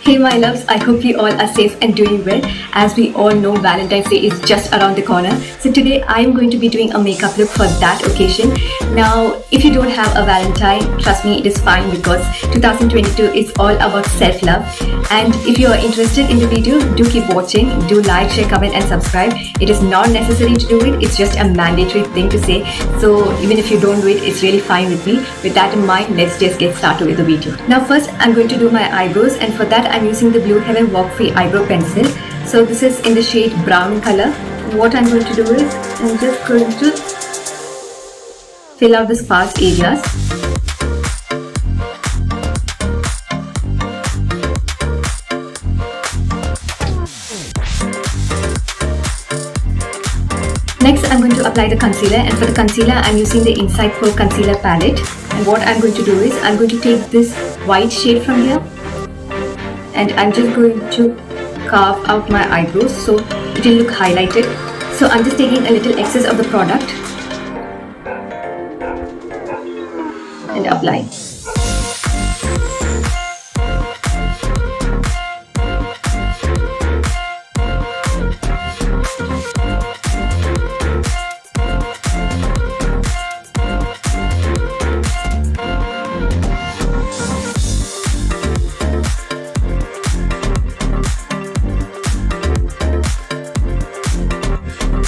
Hey my loves, I hope you all are safe and doing well. As we all know, Valentine's Day is just around the corner. So today I am going to be doing a makeup look for that occasion. Now, if you don't have a Valentine, trust me, it is fine because 2022 is all about self-love. And if you are interested in the video, do keep watching. Do like, share, comment and subscribe. It is not necessary to do it. It's just a mandatory thing to say. So even if you don't do it, it's really fine with me. With that in mind, let's just get started with the video. Now first, I'm going to do my eyebrows, and for that I'm using the Blue Heaven Walk Free Eyebrow Pencil. So this is in the shade brown color. What I'm going to do is, I'm just going to fill out the sparse areas. Next, I'm going to apply the concealer, and for the concealer, I'm using the Inside Pro Concealer Palette. And what I'm going to do is, I'm going to take this white shade from here, and I'm just going to carve out my eyebrows so it will look highlighted. So I'm just taking a little excess of the product and applying.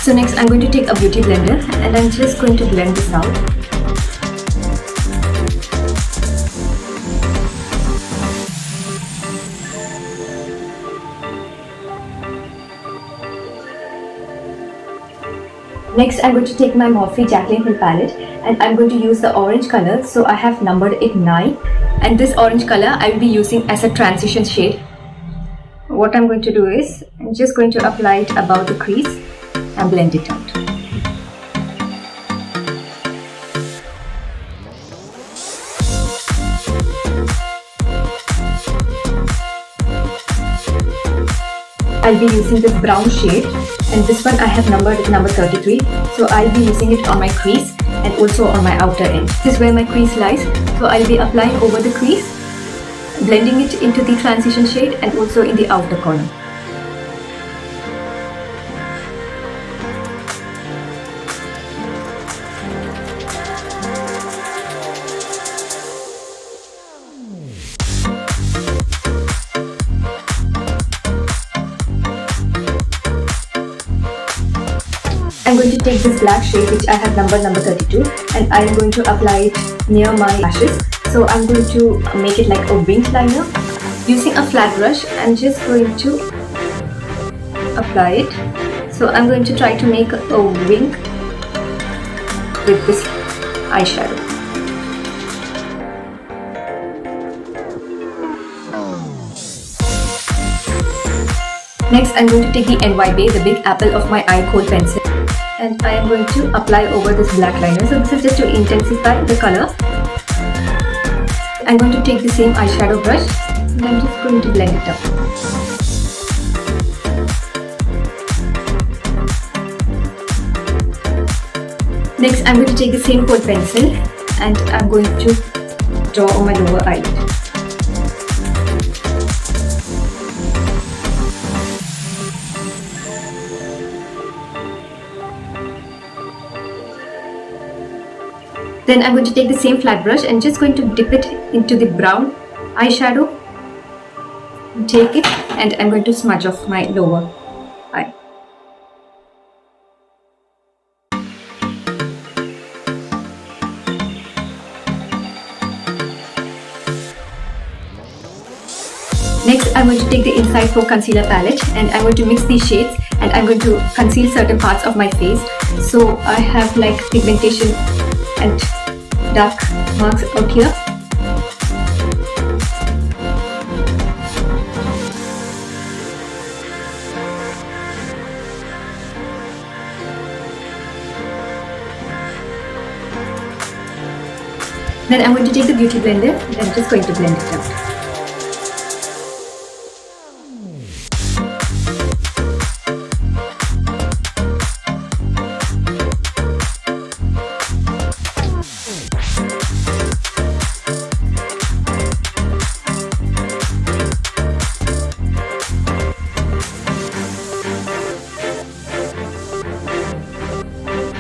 So next I'm going to take a beauty blender and I'm just going to blend this out. Next I'm going to take my Morphe Jaclyn Hill palette and I'm going to use the orange color. So I have numbered it 9, and this orange color I will be using as a transition shade. What I'm going to do is, I'm just going to apply it above the crease and blend it out. I'll be using this brown shade, and this one I have numbered at number 33. So I'll be using it on my crease and also on my outer edge. This is where my crease lies. So I'll be applying over the crease, blending it into the transition shade and also in the outer corner. I'm going to take this black shade which I have numbered number 32, and I'm going to apply it near my lashes. So I'm going to make it like a winged liner. Using a flat brush, I'm just going to apply it. So I'm going to try to make a wing with this eyeshadow. Next, I'm going to take the NYB, the Big Apple of my eye kohl pencil, and I am going to apply over this black liner. So this is just to intensify the color. I'm going to take the same eyeshadow brush and I'm just going to blend it up. Next, I'm going to take the same kohl pencil and I'm going to draw on my lower eyelid. Then I'm going to take the same flat brush and just going to dip it into the brown eyeshadow. Take it and I'm going to smudge off my lower eye. Next, I'm going to take the Inside Pro Concealer Palette and I'm going to mix these shades and I'm going to conceal certain parts of my face. So I have like pigmentation and dark marks out here. Then I'm going to take the beauty blender and I'm just going to blend it out.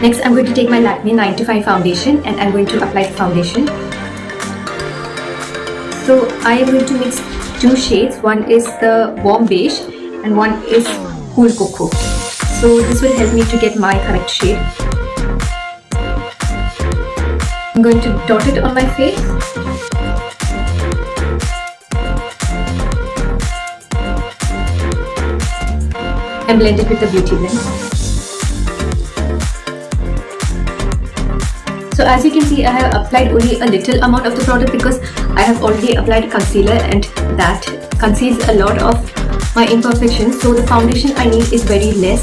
Next, I'm going to take my Lakme 925 foundation and I'm going to apply the foundation. So I am going to mix two shades. One is the warm beige and one is cool cocoa. So this will help me to get my correct shade. I'm going to dot it on my face. And blend it with the beauty blend. So as you can see, I have applied only a little amount of the product because I have already applied concealer and that conceals a lot of my imperfections. So the foundation I need is very less.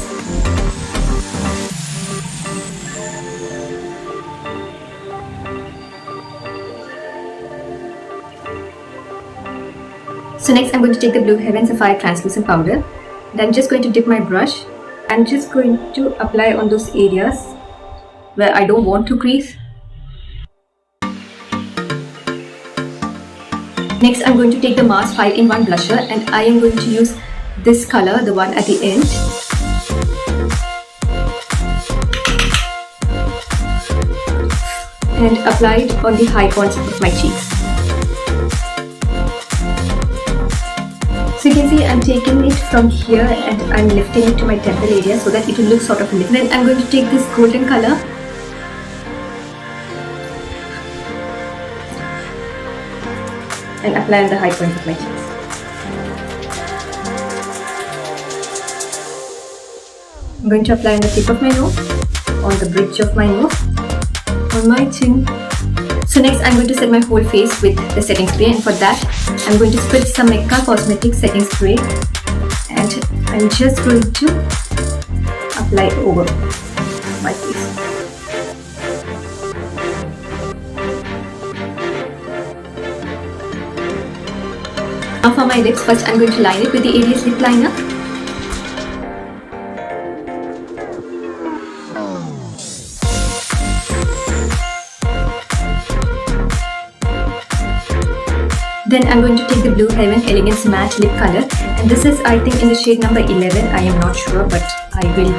So next I'm going to take the Blue Heaven Sapphire translucent powder. And I'm just going to dip my brush. I'm just going to apply on those areas where I don't want to crease. Next, I'm going to take the Mars 5-in-1 blusher and I am going to use this color, the one at the end. And apply it on the high points of my cheeks. So you can see I'm taking it from here and I'm lifting it to my temple area so that it will look sort of lit. Then I'm going to take this golden color and apply on the high points of my cheeks. I'm going to apply on the tip of my nose, on the bridge of my nose, on my chin. So next I'm going to set my whole face with the setting spray, and for that I'm going to spritz some Mecca Cosmetics setting spray and I'm just going to apply over my face. Now for my lips, first I'm going to line it with the Aries lip liner. Then I'm going to take the Blue Heaven Elegance Matte Lip Color, and this is I think in the shade number 11, I am not sure, but I will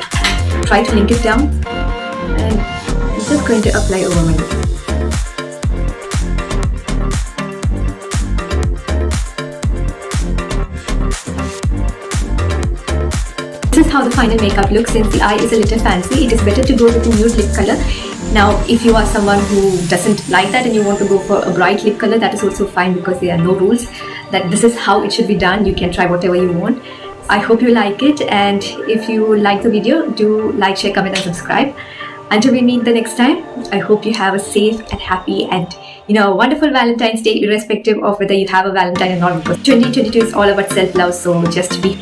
try to link it down, and I'm just going to apply over my lips. This is how the final makeup looks. Since the eye is a little fancy, it is better to go with a nude lip color. Now, if you are someone who doesn't like that and you want to go for a bright lip color, that is also fine because there are no rules. That this is how it should be done. You can try whatever you want. I hope you like it, and if you like the video, do like, share, comment and subscribe. Until we meet the next time, I hope you have a safe and happy and wonderful Valentine's Day, irrespective of whether you have a Valentine or not, because 2022 is all about self-love, so just be